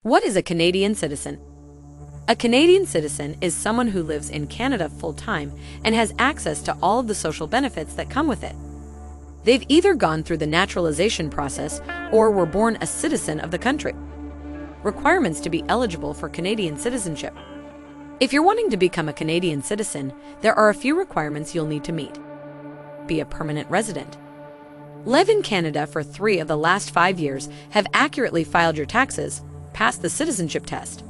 What is a Canadian citizen? A Canadian citizen is someone who lives in Canada full-time and has access to all of the social benefits that come with it. They've either gone through the naturalization process or were born a citizen of the country. Requirements to be eligible for Canadian citizenship. If you're wanting to become a Canadian citizen, there are a few requirements you'll need to meet. Be a permanent resident. Live in Canada for 3 of the last 5 years, have accurately filed your taxes, pass the citizenship test.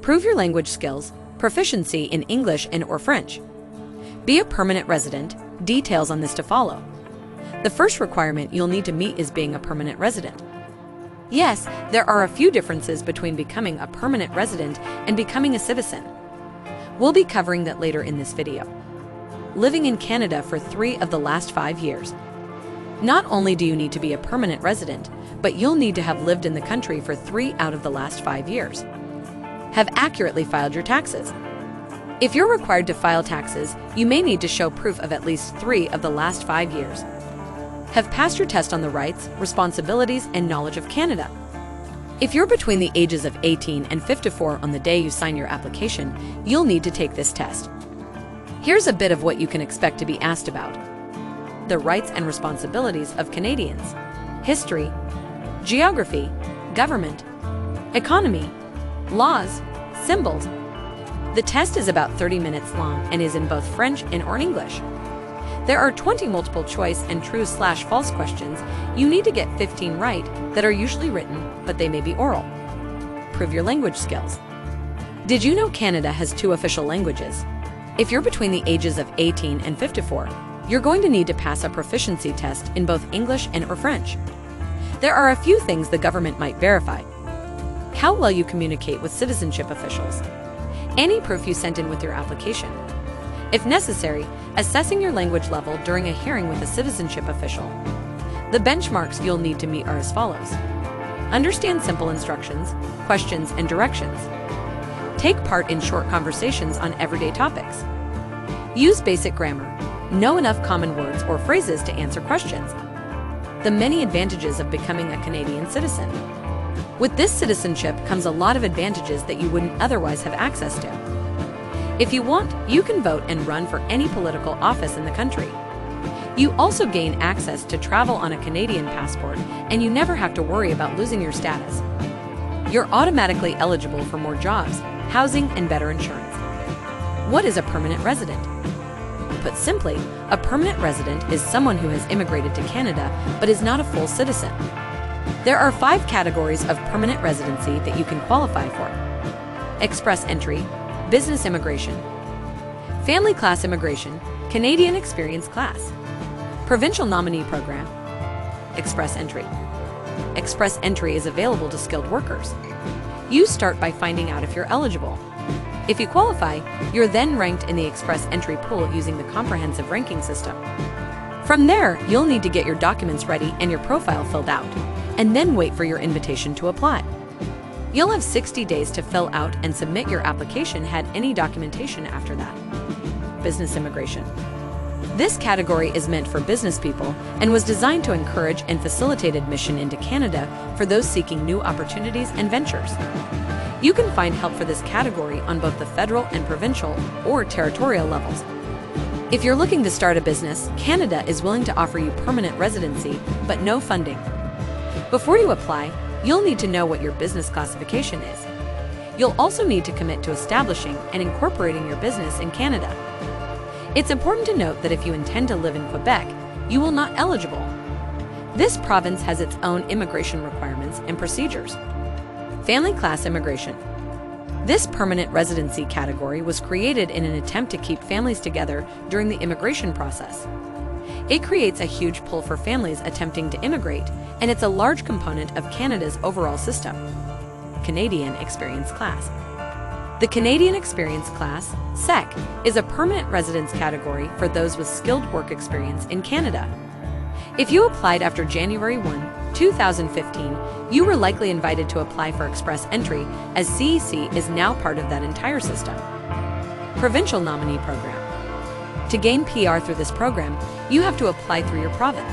Prove your language skills, proficiency in English and/or French. Be a permanent resident, details on this to follow. The first requirement you'll need to meet is being a permanent resident. Yes, there are a few differences between becoming a permanent resident and becoming a citizen. We'll be covering that later in this video. Living in Canada for 3 of the last 5 years. Not only do you need to be a permanent resident, but you'll need to have lived in the country for 3 out of the last 5 years. Have accurately filed your taxes. If you're required to file taxes, you may need to show proof of at least 3 of the last 5 years. Have passed your test on the rights, responsibilities, and knowledge of Canada. If you're between the ages of 18 and 54 on the day you sign your application, you'll need to take this test. Here's a bit of what you can expect to be asked about. The rights and responsibilities of Canadians. History, geography, government, economy, laws, symbols. The test is about 30 minutes long and is in both French and/or English. There are 20 multiple choice and true/false questions. You need to get 15 right that are usually written, but they may be oral. Prove your language skills. Did you know Canada has 2 official languages? If you're between the ages of 18 and 54, you're going to need to pass a proficiency test in both English and/or French. There are a few things the government might verify. How well you communicate with citizenship officials. Any proof you sent in with your application. If necessary, assessing your language level during a hearing with a citizenship official. The benchmarks you'll need to meet are as follows. Understand simple instructions, questions, and directions. Take part in short conversations on everyday topics. Use basic grammar. Know enough common words or phrases to answer questions. The many advantages of becoming a Canadian citizen. With this citizenship comes a lot of advantages that you wouldn't otherwise have access to. If you want, you can vote and run for any political office in the country. You also gain access to travel on a Canadian passport, and you never have to worry about losing your status. You're automatically eligible for more jobs, housing, and better insurance. What is a permanent resident? Put simply, a permanent resident is someone who has immigrated to Canada but is not a full citizen. There are 5 categories of permanent residency that you can qualify for. Express entry, business immigration, family class immigration, Canadian experience class, provincial nominee program, express entry. Express entry is available to skilled workers. You start by finding out if you're eligible. If you qualify, you're then ranked in the express entry pool using the comprehensive ranking system. From there, you'll need to get your documents ready and your profile filled out, and then wait for your invitation to apply. You'll have 60 days to fill out and submit your application had any documentation after that. Business immigration. This category is meant for business people and was designed to encourage and facilitate admission into Canada for those seeking new opportunities and ventures. You can find help for this category on both the federal and provincial or territorial levels. If you're looking to start a business, Canada is willing to offer you permanent residency, but no funding. Before you apply, you'll need to know what your business classification is. You'll also need to commit to establishing and incorporating your business in Canada. It's important to note that if you intend to live in Quebec, you will not be eligible. This province has its own immigration requirements and procedures. Family class immigration. This permanent residency category was created in an attempt to keep families together during the immigration process. It creates a huge pull for families attempting to immigrate, and it's a large component of Canada's overall system. Canadian Experience Class. The Canadian Experience Class, SEC, is a permanent residence category for those with skilled work experience in Canada. If you applied after January 1, 2015, you were likely invited to apply for express entry, as CEC is now part of that entire system. Provincial Nominee Program. To gain PR through this program, you have to apply through your province.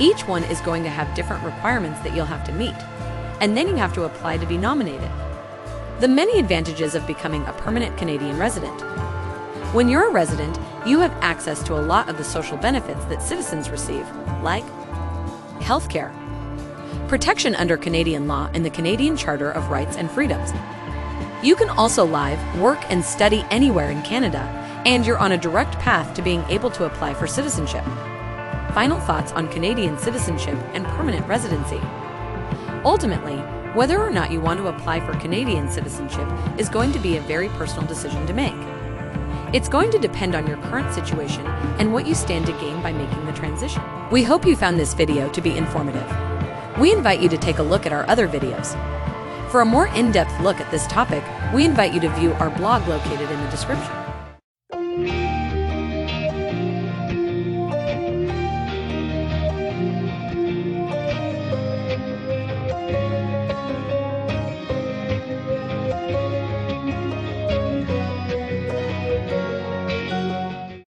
Each one is going to have different requirements that you'll have to meet, and then you have to apply to be nominated. The many advantages of becoming a permanent Canadian resident. When you're a resident, you have access to a lot of the social benefits that citizens receive, like healthcare, protection under Canadian law and the Canadian Charter of Rights and Freedoms. You can also live, work, and study anywhere in Canada, and you're on a direct path to being able to apply for citizenship. Final thoughts on Canadian citizenship and permanent residency. Ultimately, whether or not you want to apply for Canadian citizenship is going to be a very personal decision to make. It's going to depend on your current situation and what you stand to gain by making the transition. We hope you found this video to be informative. We invite you to take a look at our other videos. For a more in-depth look at this topic, we invite you to view our blog located in the description.